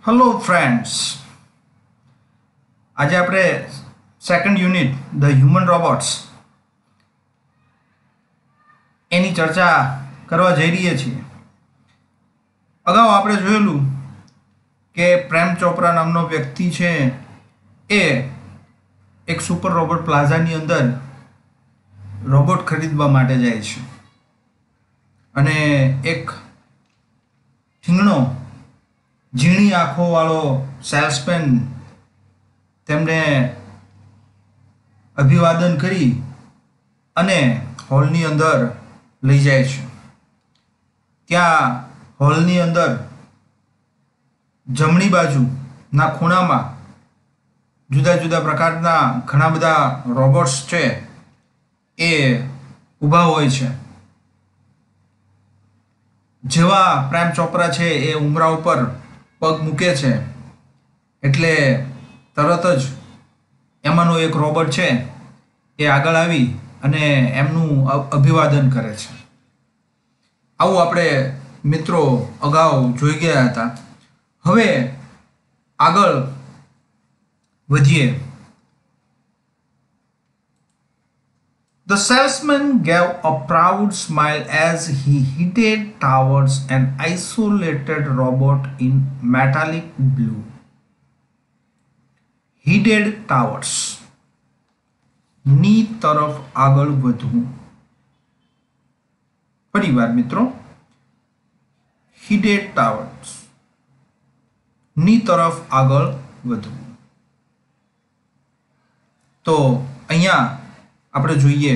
Hello friends, આજે આપણે second unit the human robots એની ચર્ચા કરવા જઈ રહ્યા છીએ. અગાઉ આપણે જોયેલું કે પ્રેમ ચોપરા નામનો વ્યક્તિ છે એ એક સુપર રોબોટ પ્લાઝાની અંદર રોબોટ ખરીદવા માટે જાય છે અને એક ઠીંગણો ઝીણી આંખોવાળો સેલ્સમેન તેમને અભિવાદન કરી અને હોલની અંદર લઈ જાય છે. ત્યાં હોલની અંદર જમણી બાજુના ખૂણામાં જુદા જુદા પ્રકારના ઘણા બધા રોબોટ્સ છે એ ઊભા હોય છે. જેવા પ્રેમ ચોપરા છે એ ઉમરા ઉપર પગ મૂકે છે એટલે તરત જ એમાંનો એક રોબોટ છે એ આગળ આવી અને એમનું અભિવાદન કરે છે. આવું આપણે મિત્રો અગાઉ જોઈ ગયા હતા. હવે આગળ વધીએ. The salesman gave a proud smile as he headed towards an isolated robot in metallic blue. Headed towards ની તરફ આગળ વધવું. ફરીવાર મિત્રો, headed towards ની તરફ આગળ વધવું. તો અહીંયા આપણે જોઈએ,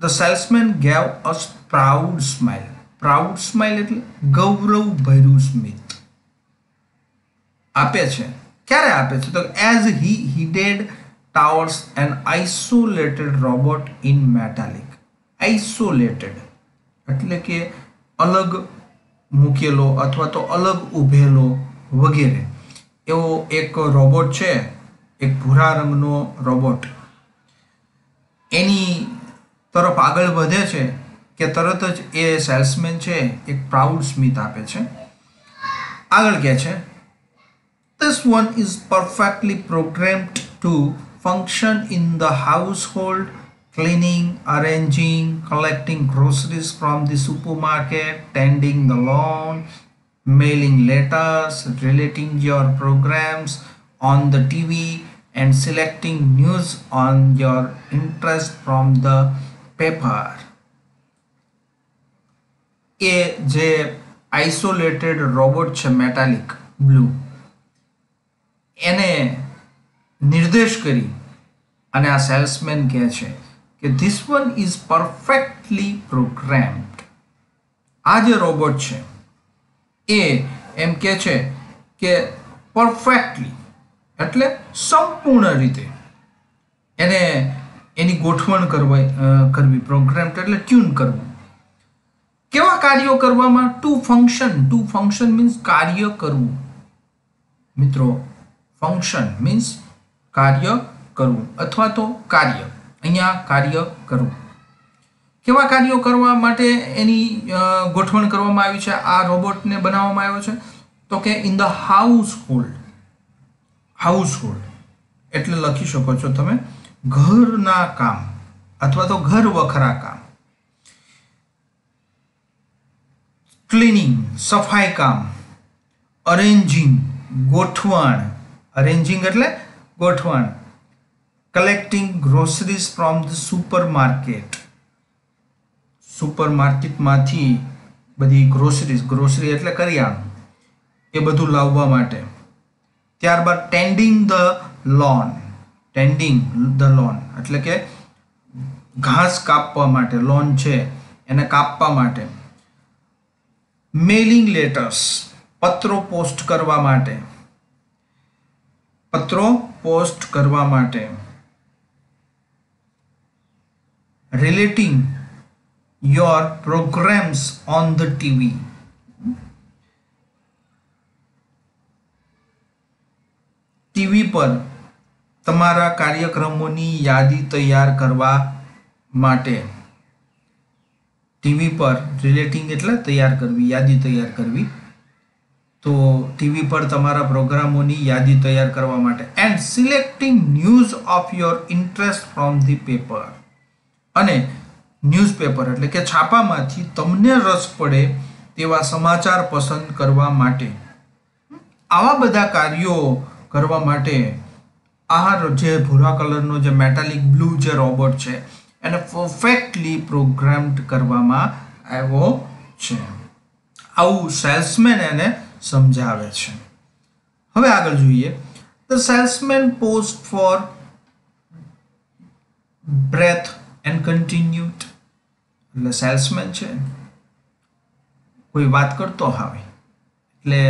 the salesman gave a proud smile. Proud smile એટલે ગૌરવ ભર્યું સ્મિત આપે છે. ક્યારે આપે છે? તો as he headed towers an isolated robot in metallic. Isolated એટલે કે અલગ મૂકેલો અથવા તો અલગ ઊભેલો વગેરે એવો એક રોબોટ છે, એક ભૂરા રંગનો રોબોટ એની તરફ આગળ વધે છે કે તરત જ એ સેલ્સમેન છે એક પ્રાઉડ સ્મિત આપે છે. આગળ કહે છે, This one is perfectly programmed to function in the household, cleaning, arranging, collecting groceries from the supermarket, tending the lawn, mailing letters, relating your programs on the TV, and selecting news on your interest from the paper. એ જે isolated robot છે metallic blue, એને નિર્દેશ કરી અને આ salesman કહે છે કે this one is perfectly programmed. આ જે રોબોટ છે એ એમ કહે છે કે પરફેક્ટલી એટલે સંપૂર્ણ રીતે એને એની ગોઠવણ કરવી. પ્રોગ્રામ્ડ એટલે ટ્યુન કરવું. કેવા કાર્યો કરવામાં? ટુ ફંક્શન મીન્સ કાર્ય કરવું. મિત્રો, ફંક્શન મીન્સ કાર્ય કરવું અથવા તો કાર્ય. અહીંયા કાર્ય કરવું. કેવા કાર્યો કરવા માટે એની ગોઠવણ કરવામાં આવી છે? આ રોબોટને બનાવવામાં આવ્યો છે તો કે ઇન ધ હાઉસહોલ્ડ. હાઉસહોલ્ડ એટલે લખી શકો છો તમે ઘરના કામ અથવા તો ઘર વખરા કામ. ક્લીનિંગ સફાઈ કામ. અરેન્જિંગ ગોઠવણ. અરેન્જિંગ એટલે ગોઠવણ. Collecting groceries from the supermarket. સુપરમાર્કેટમાંથી બધી ગ્રોસરી એટલે કરિયાણું એ બધું લાવવા માટે. ત્યારબાદ tending the lawn. Tending the lawn એટલે કે ઘાસ કાપવા માટે. લોન છે એને કાપવા માટે. મેલિંગ લેટર્સ પત્રો પોસ્ટ કરવા માટે. પત્રો પોસ્ટ કરવા માટે. Relating your programmes on the TV. TV પર તમારા કાર્યક્રમોની યાદી તૈયાર કરવા માટે. ટીવી પર રિલેટિંગ એટલે તૈયાર કરવી, યાદી તૈયાર કરવી. તો ટીવી પર તમારા પ્રોગ્રામોની યાદી તૈયાર કરવા માટે. And selecting news of your interest from the paper, અને ન્યૂઝપેપર એટલે કે છાપામાંથી તમને રસ પડે તેવા સમાચાર પસંદ કરવા માટે. આવા બધા કાર્યો કરવા માટે આ જે ભૂરા કલરનો જે મેટાલિક બ્લુ જે રોબોટ છે એને પરફેક્ટલી પ્રોગ્રામ્ડ કરવામાં આવ્યો છે. આવું સેલ્સમેન એને સમજાવે છે. હવે આગળ જોઈએ. The salesman paused for breath and continued. એટલે સેલ્સમેન છે, કોઈ વાત કરતો હોય એટલે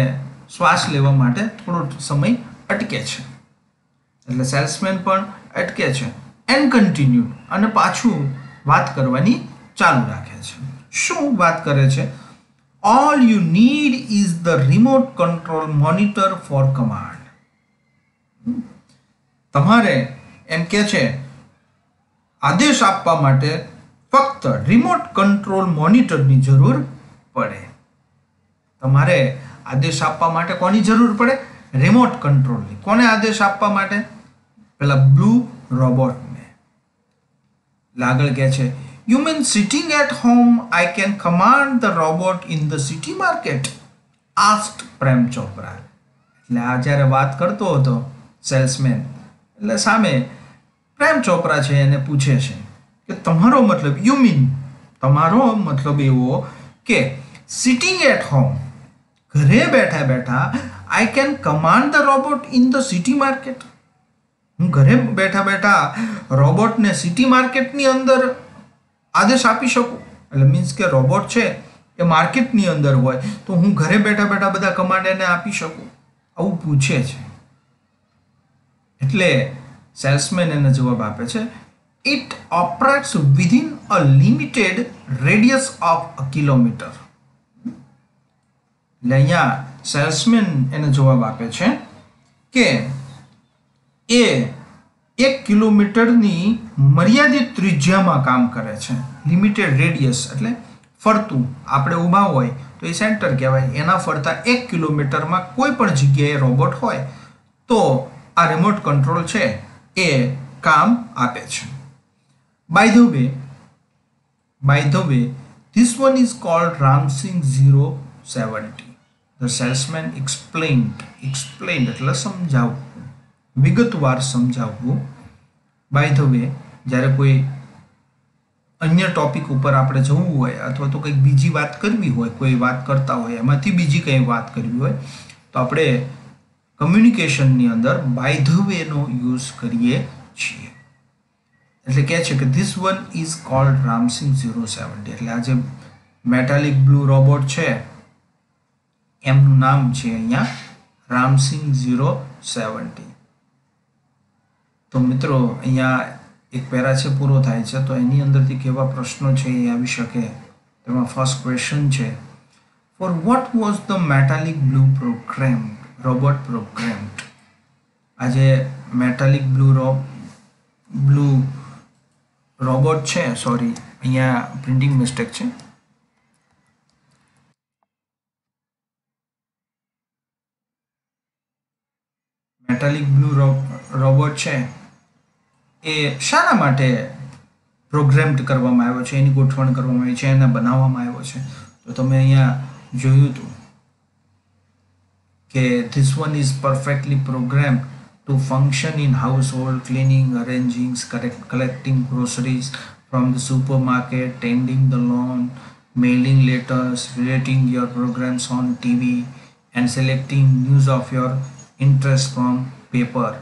શ્વાસ લેવા માટે થોડો સમય અટકે છે, એટલે સેલ્સમેન પણ અટકે છે. એન્ડ કન્ટિન્યુડ, અને પાછું વાત કરવાની ચાલુ રાખે છે. શું વાત કરે છે? All you need is the remote control monitor for command. તમારે એમ કે છે આદેશ આપવા માટે ફક્ત રિમોટ કંટ્રોલ મોનિટરની જરૂર પડે. તમારે આદેશ આપવા માટે કોની જરૂર પડે? રિમોટ કંટ્રોલની. કોને આદેશ આપવા માટે? પેલા બ્લુ રોબોટને. આગળ કહે છે You mean sitting at home, I can command the robot in the city market? Asked Prem Chopra. એટલે આ જ્યારે વાત કરતો હતો સેલ્સમેન, એટલે સામે પ્રેમ ચોપરા છે એને પૂછે છે કે તમારો મતલબ, યુ મીન, તમારો મતલબ એવો કે સિટિંગ એટ હોમ, ઘરે બેઠા બેઠા, I can command the robot in the city market. હું ઘરે બેઠા બેઠા રોબોટને સિટી માર્કેટની અંદર આદેશ આપી શકું. એટલે મીન્સ કે રોબોટ છે એ માર્કેટની અંદર હોય તો હું ઘરે બેઠા બેઠા બધા કમાન્ડ એને આપી શકું. આવું પૂછે છે. એટલે સેલ્સમેન એને જવાબ આપે છે it operates within a limited radius of a kilometre. એટલે અહીંયા સેલ્સમેન એને જવાબ આપે છે કે એ 1 કિલોમીટરની મર્યાદિત ત્રિજ્યામાં કામ કરે છે. લિમિટેડ રેડિયસ એટલે ફરતું, આપણે ઊભા હોય તો એ સેન્ટર કહેવાય. એના ફરતા 1 કિલોમીટરમાં કોઈ પણ જગ્યાએ રોબોટ હોય તો આ રિમોટ કંટ્રોલ છે એ કામ આપે છે. By the way this one is called Ramsingh 070. The salesman explained એટલે સમજાવવું, વિગતવાર સમજાવવું. બાય ધ વે, જ્યારે કોઈ અન્ય ટોપિક ઉપર આપણે જવું હોય અથવા તો કંઈક બીજી વાત કરવી હોય, કોઈ વાત કરતા હોય એમાંથી બીજી કંઈ વાત કરવી હોય તો આપણે કમ્યુનિકેશનની અંદર બાય ધ વેનો યુઝ કરીએ છીએ. એટલે કહે છે કે this one is called Ramsingh 070. એટલે આ જે મેટાલિક બ્લુ રોબોટ છે એમનું નામ છે અહીંયા રામસિંગ 070. તો મિત્રો અહીંયા એક પેરા છે પૂરો થાય છે, તો એની અંદરથી કેવા પ્રશ્નો છે એ આવી શકે. તેમાં ફર્સ્ટ ક્વેશ્ચન છે, for what was the metallic blue robot programmed. આ જે મેટાલિક બ્લુ રોબોટ છે, સોરી અહીંયા પ્રિન્ટિંગ મિસ્ટેક છે. મેટાલિક બ્લુ રોબોટ છે એ શાના માટે પ્રોગ્રામ્ડ કરવામાં આવ્યો છે, એની ગોઠવણ કરવામાં આવી છે, એને બનાવવામાં આવ્યો છે. તો તમે અહીંયા જોયું હતું કે this one is perfectly programmed to function in household cleaning, arranging, collecting groceries from the supermarket, tending the lawn, mailing letters, relating your programs on TV, and selecting news of your interest from paper.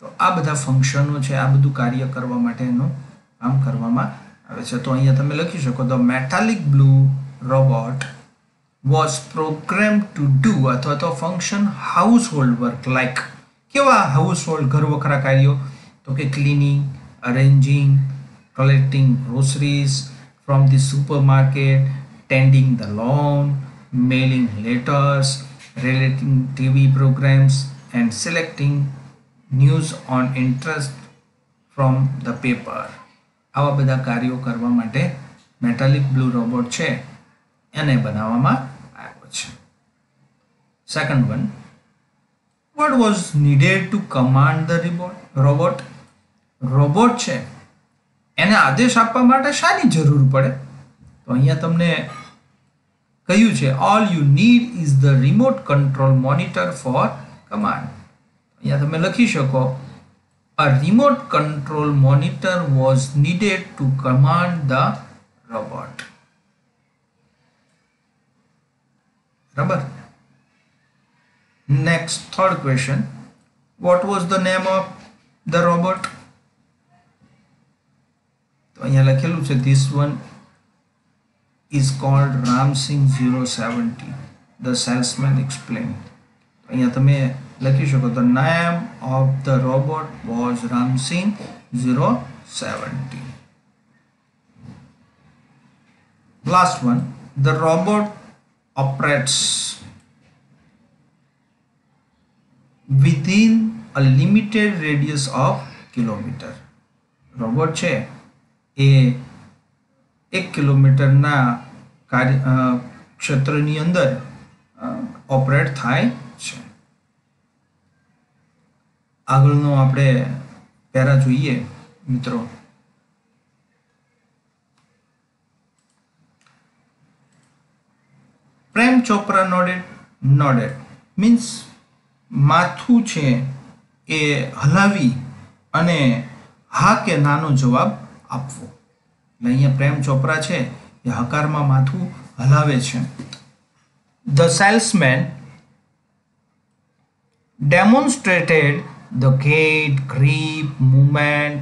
તો આ બધા ફંક્શનો છે, આ બધું કાર્ય કરવા માટેનું કામ કરવામાં આવે છે. તો અહીંયા તમે લખી શકો the metallic blue robot was programmed to do અથવા તો ફંક્શન હાઉસહોલ્ડ વર્ક લાઈક. કેવા હાઉસહોલ્ડ ઘર વખરા કાર્યો? તો કે cleaning, arranging, collecting groceries from the supermarket, tending the lawn, mailing letters, relating TV programs, and selecting news on interest from the paper. આવા બધા કાર્યો કરવા માટે મેટાલિક બ્લુ રોબોટ છે એને બનાવવામાં આવ્યો છે. Second one, what was needed to command the robot? Robot છે એને આદેશ આપવા માટે શાની જરૂર પડે? તો અહીંયા તમને કહ્યું છે all you need is the remote control monitor for command. અહીંયા તમે લખી શકો a remote control monitor was needed to command the robot. બરાબર. Next, third question, what was the name of the robot? તો અહીંયા લખેલું છે this one is called Ramsing 070. The salesman explained. તો અહીંયા તમે લખી શકો the name of the robot was Ramsing 070. Last one, the robot operates within a limited radius of kilometer. Robot છે એ 1 કિલોમીટરના ક્ષેત્રની અંદર ઓપરેટ થાય છે. આગળનો આપણે પેરા જોઈએ મિત્રો. પ્રેમ ચોપરા નોડેડ મીન્સ માથું છે એ હલાવી અને હા કે નાનો જવાબ આપવો. એટલે અહીંયા પ્રેમ ચોપરા છે એ હકારમાં માથું હલાવે છે. The salesman demonstrated the gait, grip, movement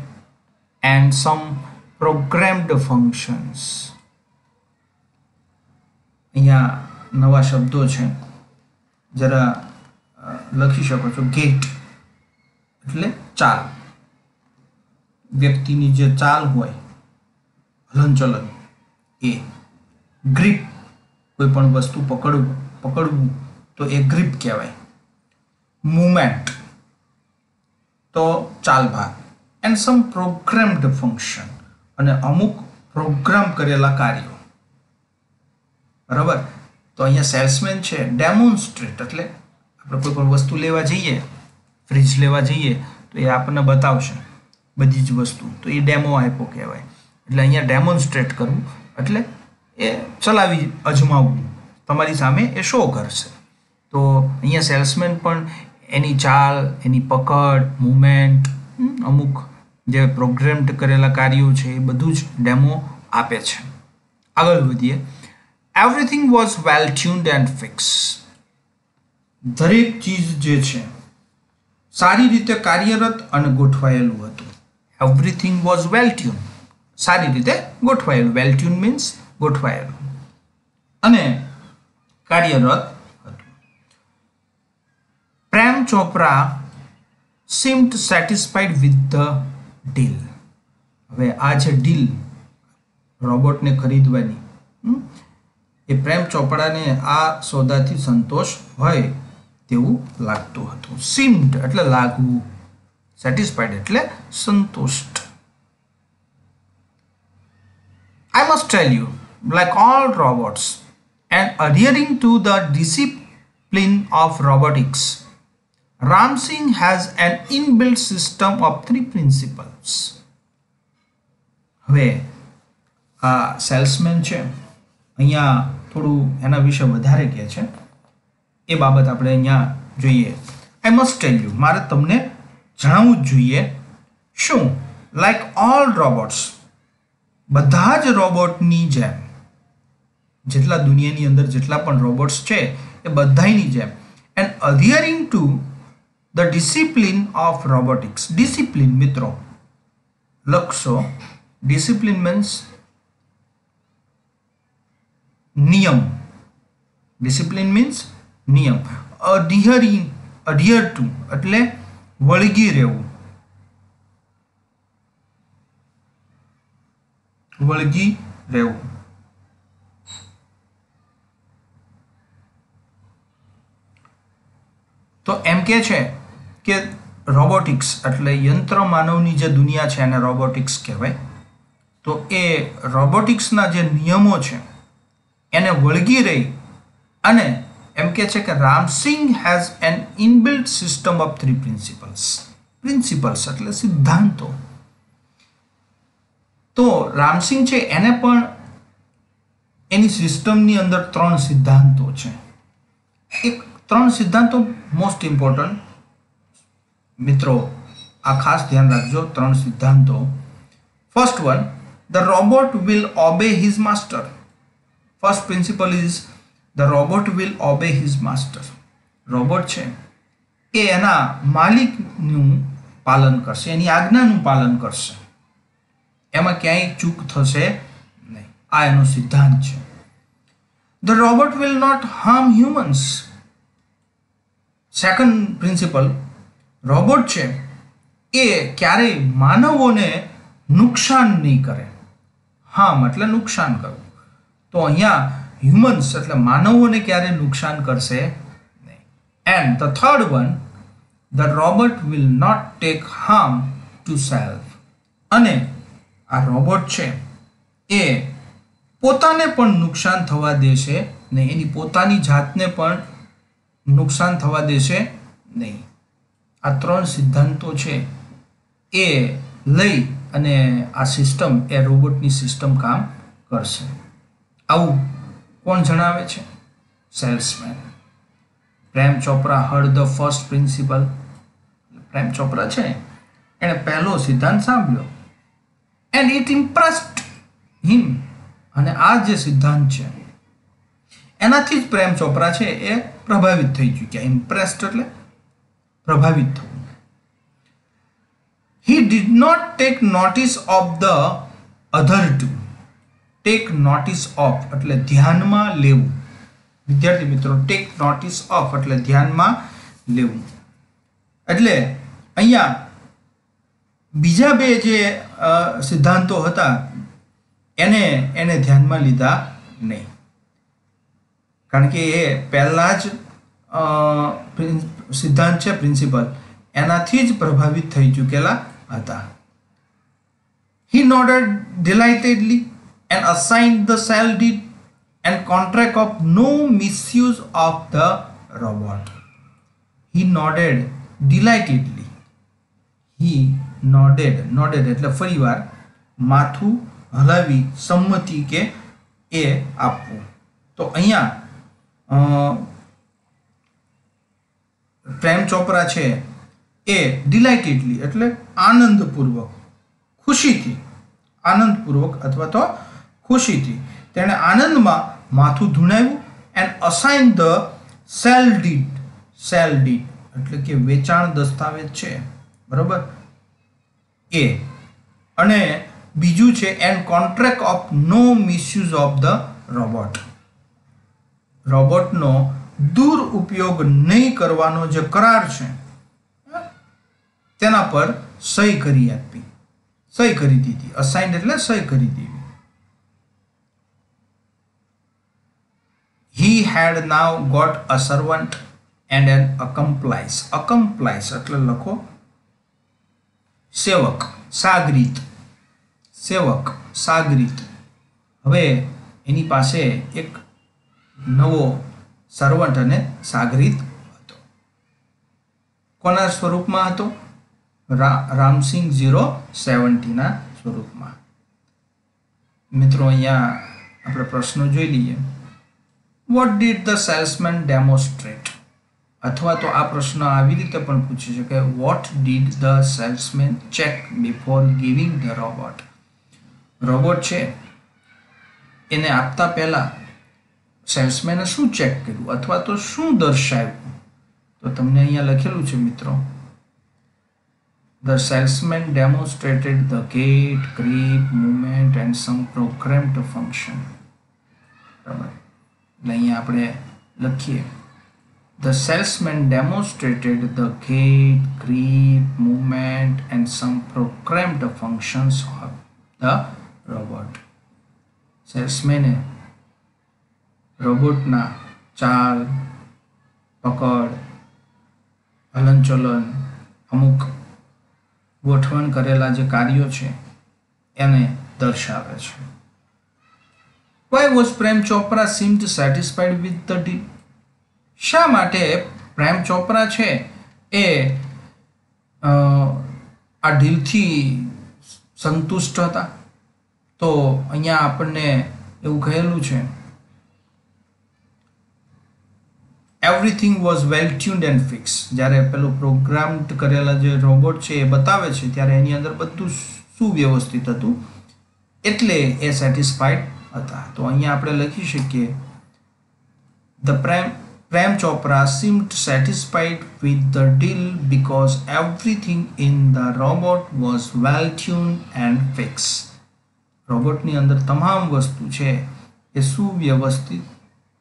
and some programmed functions. અહીંયા નવા શબ્દો છે, જરા લખી શકો છો. ગેટ એટલે ચાલ, વ્યક્તિની જે ચાલ હોય, હલનચલન એ. ગ્રીપ, કોઈ પણ વસ્તુ પકડવું તો એ ગ્રીપ કહેવાય. મૂવમેન્ટ તો ચાલ ભાગ. એન્ડ સમ પ્રોગ્રામ્ડ ફંક્શન, અને અમુક પ્રોગ્રામ કરેલા કાર્યો. બરાબર. તો અહીંયા સેલ્સમેન છે ડેમોન્સ્ટ્રેટ એટલે આપણે કોઈ પણ વસ્તુ લેવા જઈએ, ફ્રીજ લેવા જઈએ તો એ આપણને બતાવશે બધી જ વસ્તુ, તો એ ડેમો આપ્યો કહેવાય. એટલે અહીંયા ડેમોન્સ્ટ્રેટ કરવું એટલે એ ચલાવી અજમાવવું, તમારી સામે એ શો કરશે. તો અહીંયા સેલ્સમેન પણ એની ચાલ, એની પકડ, મૂવમેન્ટ, અમુક જે પ્રોગ્રામ્ડ કરેલા કાર્યો છે એ બધું જ ડેમો આપે છે. આગળ વધીએ. Everything was well tuned and fix. દરેક ચીજ જે છે સારી રીતે કાર્યરત અને ગોઠવાયેલું હતું. એવરીથિંગ વોઝ વેલ ટ્યુન, સારી રીતે ગોઠવાયેલું. વેલ ટ્યુન મીન્સ ગોઠવાયેલું અને કાર્યરત હતું. Prem Chopra seemed satisfied with the deal. હવે આ છે ડીલ રોબોટને ખરીદવાની, એ પ્રેમ ચોપડાને આ સોદાથી સંતોષ હોય તેવું લાગતું હતું. seemed એટલે લાગવું, satisfied એટલે સંતુષ્ટ. I must tell you, like all robots and adhering to the discipline of robotics, Ramsing has an inbuilt system of 3 principles. હવે આ સેલ્સમેન છે અહીંયા થોડું એના વિશે વધારે કહે છે, એ બાબત આપણે અહીંયા જોઈએ. I must tell you, મારે તમને જણાવવું જ જોઈએ. શું? લાઈક ઓલ રોબોટ્સ, બધા જ રોબોટની જેમ, જેટલા દુનિયાની અંદર જેટલા પણ રોબોટ્સ છે એ બધાની જેમ, and adhering to the discipline of robotics. Discipline મિત્રો લખશો, ડિસિપ્લિન મીન્સ નિયમ. ડિસિપ્લિન મીન્સ નિયમ. અધિયર ટુ એટલે વળગી રહેવું, વળગી રહેવું. તો એમ કે છે કે રોબોટિક્સ એટલે યંત્ર માનવની જે દુનિયા છે એને રોબોટિક્સ કહેવાય. તો એ રોબોટિક્સના જે નિયમો છે એને વળગી રહી અને એમ કે છે કે Ram Singh has N inbuilt system of 3 principles એટલે સિદ્ધાંતો. તો રામસિંગ છે એને પણ એની સિસ્ટમની અંદર 3 સિદ્ધાંતો છે. એક 3 સિદ્ધાંતો મોસ્ટ ઇમ્પોર્ટન્ટ મિત્રો, આ ખાસ ધ્યાન રાખજો. 3 સિદ્ધાંતો. First one, the robot will obey his master. First principal is the robot will obey his master. Robot છે એ એના માલિકનું પાલન કરશે, એની આજ્ઞાનું પાલન કરશે, એમાં ક્યાંય ચૂક થશે નહીં. આ એનો સિદ્ધાંત છે. The robot will not harm humans. Second principle, robot છે એ ક્યારેય માનવોને નુકસાન નહીં કરે. હાર્મ એટલે નુકસાન કરવું. તો અહીંયા હ્યુમન્સ એટલે માનવોને ક્યારેય નુકસાન કરશે નહીં. And the third one, the robot will not take harm to self. અને આ રોબોટ છે એ પોતાને પણ નુકસાન થવા દેશે નહીં, એની પોતાની જાતને પણ નુકસાન થવા દેશે નહીં. આ 3 સિદ્ધાંતો છે એ લઈ અને આ સિસ્ટમ એ રોબોટની સિસ્ટમ કામ કરશે. આવું કોણ જણાવે છે? Salesman. Prem Chopra heard the first principle. Prem Chopra છે એણે પહેલો સિદ્ધાંત સાંભળ્યો એન્ડ ઇટ ઇમ્પ્રેસ્ડ હિમ. અને આ જે સિદ્ધાંત છે એનાથી જ પ્રેમ ચોપરા છે એ પ્રભાવિત થઈ ચૂક્યા. ઇમ્પ્રેસ્ડ એટલે પ્રભાવિત થવું. He did not take notice of the other two. Take notice of એટલે ધ્યાનમાં લેવું. વિદ્યાર્થી મિત્રો, ટેક નોટિસ ઓફ એટલે ધ્યાનમાં લેવું. એટલે અહીંયા બીજા 2 જે સિદ્ધાંતો હતા એને ધ્યાનમાં લીધા નહીં, કારણ કે એ પહેલા જ સિદ્ધાંત છે પ્રિન્સિપલ એનાથી જ પ્રભાવિત થઈ ચૂકેલા હતા. હી nodded ડિલાઇટેડલી and assigned the cell deed and contract of no misuse of the robot. He nodded delightedly. He nodded એટલે ફરીવાર માથું હલાવી સંમતિ કે એ આપવું. તો અહીંયા પ્રેમ ચોપરા છે એ ડિલાઇટેડલી એટલે આનંદપૂર્વક, ખુશીથી, આનંદપૂર્વક અથવા તો ખુશીથી તેણે આનંદમાં માથું ધુણાવ્યું. And assign the sale deed એટલે કે વેચાણ દસ્તાવેજ છે, બરાબર એ. અને બીજું છે and contract of no misuse of the robot. રોબોટનો દુરુપયોગ નહીં કરવાનો જે કરાર છે તેના પર સહી કરી આપી, સહી કરી દીધી. અસાઇન એટલે સહી કરી દીધી. He had now got a servant and an accomplice. Accomplice એટલે લખો સેવક, સાગરીત. સેવક, સાગરીત. હવે એની પાસે એક નવો સર્વન્ટ અને સાગરીત હતો. કોના સ્વરૂપમાં હતો? રામસિંગ 070 ના સ્વરૂપમાં. મિત્રો અહીંયા આપણે પ્રશ્નો જોઈ લઈએ. What did the salesman demonstrate? અથવા તો આ પ્રશ્ન આવી રીતે પણ પૂછી શકે, what did the salesman check before giving the robot? Robot છે એને આપતા પહેલા સેલ્સમેને શું ચેક કર્યું અથવા તો શું દર્શાવ્યું? તો તમને અહીંયા લખેલું છે મિત્રો, the salesman demonstrated the gait, grip, movement and some programmed function. બરાબર, અહીંયા આપણે લખીએ, the salesman demonstrated the gait, grip, movement and some programmed functions of the robot. સેલ્સમેને રોબોટના ચાલ, પકડ, હલનચલન, અમુક ગોઠવણ કરેલા જે કાર્યો છે એને દર્શાવે છે. Why was Prem Chopra seemed satisfied with the deal? શા માટે પ્રેમ ચોપરા છે એ આ ડીલથી સંતુષ્ટ હતા? તો અહીંયા આપણને એવું કહેલું છે, everything was well tuned and fix. જ્યારે પેલું પ્રોગ્રામ્ડ કરેલા જે રોબોટ છે એ બતાવે છે ત્યારે એની અંદર બધું સુવ્યવસ્થિત હતું, એટલે એ સેટિસ્ફાઈડ હતા. તો અહીંયા આપણે લખી શકીએ, the Prem Chopra seemed satisfied with the deal because everything in the robot was well tuned and fixed. રોબોટની અંદર તમામ વસ્તુ છે એ સુવ્યવસ્થિત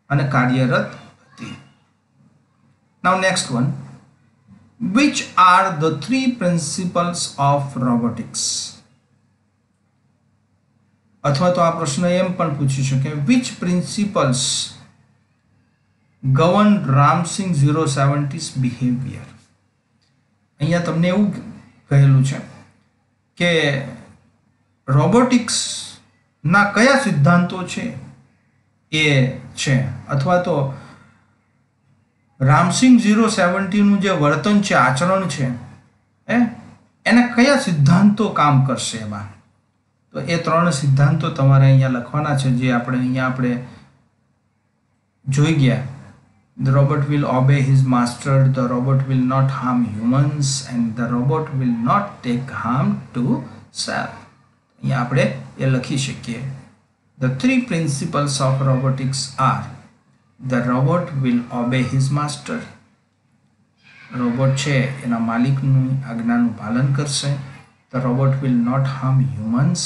અને કાર્યરત હતી. Now next one, which are the three principles of robotics? અથવા તો આ પ્રશ્ન એમ પણ પૂછી શકે, which principles govern Ramsing 070's behavior? અહીંયા તમને એવું કહેલું છે કે રોબોટિક્સના કયા સિદ્ધાંતો છે એ છે, અથવા તો રામસિંગ 070નું જે વર્તન છે, આચરણ છે, એના કયા સિદ્ધાંતો કામ કરશે એમાં? તો એ ત્રણ સિદ્ધાંતો તમારે અહીંયા લખવાના છે, જે આપણે જોઈ ગયા. The robot will obey his master, the robot will not harm humans, and the robot will not take harm to self. અહીંયા આપણે એ લખી શકીએ. The three principles of robotics are: the robot will obey his master. Robot છે એના માલિકની આજ્ઞાનું પાલન કરશે. The robot will not harm humans.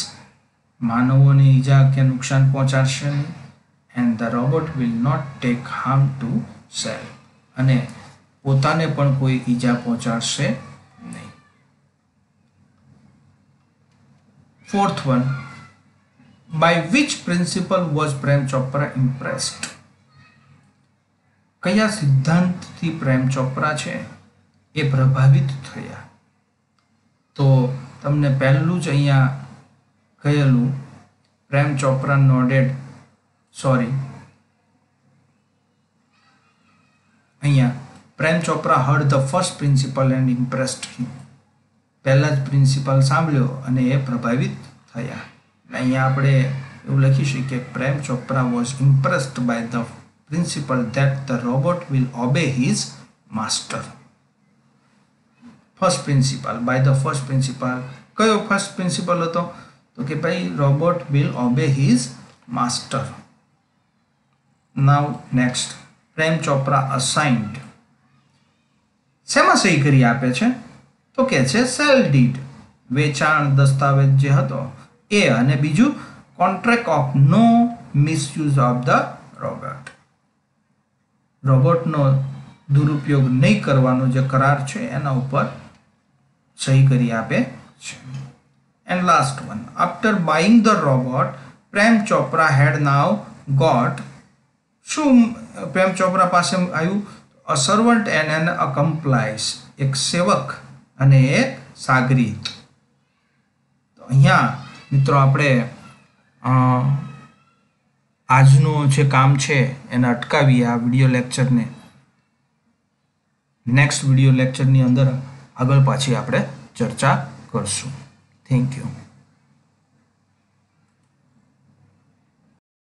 માનવોને ઈજા કે નુકસાન પહોંચાડશે નહીં. And the robot will not take harm to self. અને પોતાને પણ કોઈ ઈજા પહોંચાડશે નહીં. Fourth one, by which principle was Prem Chopra impressed? કયા સિદ્ધાંતથી પ્રેમ ચોપરા છે એ પ્રભાવિત થયા? તો તમને પહેલું જ અહીંયા કહેલું, પ્રેમ ચોપરા અહીંયા Prem Chopra heard the first principle and impressed him. પહેલા જ પ્રિન્સિપલ સાંભળ્યો અને એ પ્રભાવિત થયા. અહીંયા આપણે એવું લખી શકીએ, Prem Chopra was impressed by the principle that the robot will obey his master. First principle, by the first principle. કયો ફર્સ્ટ પ્રિન્સિપલ હતો? તો કે ભાઈ robot will obey his master. Now next, Prem Chopra assigned. શેમાં સહી કરી આપે છે? તો કે છે સેલ ડીડ, વેચાણ દસ્તાવેજ જે હતો એ, અને બીજું contract of no misuse of the robot. રોબોટનો દુરુપયોગ નહીં કરવાનો જે કરાર છે એના ઉપર સહી કરી આપે છે. And last one, after buying the robot, Prem Chopra had now got, શું પ્રેમ ચોપરા પાસે આવ્યું? a servant and an accomplice, એક સેવક અને એક સાગરીત. તો અહીંયા મિત્રો આપણે આજનું જે કામ છે એને અટકાવી આ વિડીયો લેક્ચરને. નેક્સ્ટ વિડીયો લેક્ચરની અંદર આગળ પાછી આપણે ચર્ચા કરશું. Thank you.